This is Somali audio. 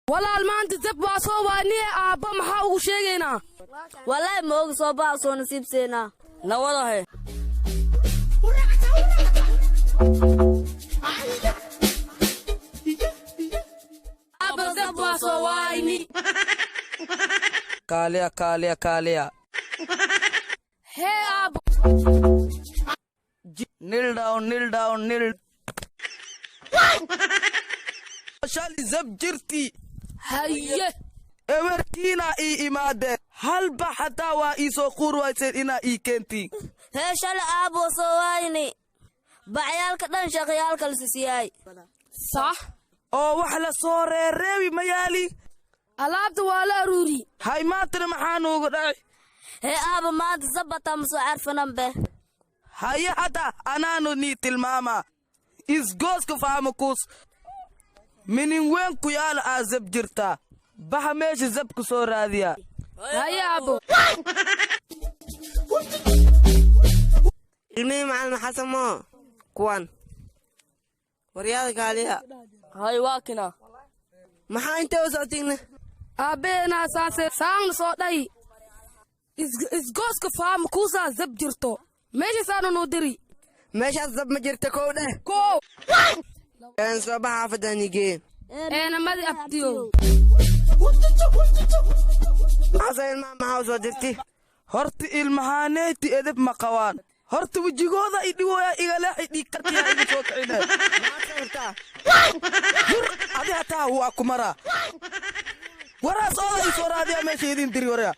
walaal maanta dab waa soo waaniye aabba maxaa ugu sheegaynaa wallahi ma og soo baa soo nasiibseena nawadahay aabba dab waa soo waani kaaliya hee aabba kneel down shali zab jirti haye ewerkiina ii imaadeen halba xataa waa ii soo quurwayseen inaa ii keentiin hee shala aabbo soo waayni bacyaalka dhan shaqyaalka la sisiyaay sax oo wax la soo reereebi mayaali alaabta waa la aruuri hay maantana maxaa nuugu dhacay hee aabba maanta sabata ma soo carfananbe haye hadda anaanu nii tilmaama isgooska fahmakuus minin weyn ku yaala aa zab jirtaa baxa meesha zabku soo raadiya haye aabbo ilmihii macalin xasan moo kuwan waryaada kaaliya hay waa kina maxaa intee u socotiinna aabbeenaa saase saangna soo dhayi isgooska faama kuusaa zab jirto meeshaasaana noo diri meeshaas dab ma jirta kow dheh koow soo baxa xaafaddaanigee eenamadi abdiyow xasan ilmaha maxaa u soo dirti horta ilmahaaneyti edeb ma qabaan horta wejigooda idhiwoya igaleexi dhiigkartiyaa igu soo kicine maxaad sawirtaa hur adi hataa waa ku maraa waraas ooda ii soo raadiyaa meesha idin diri waraya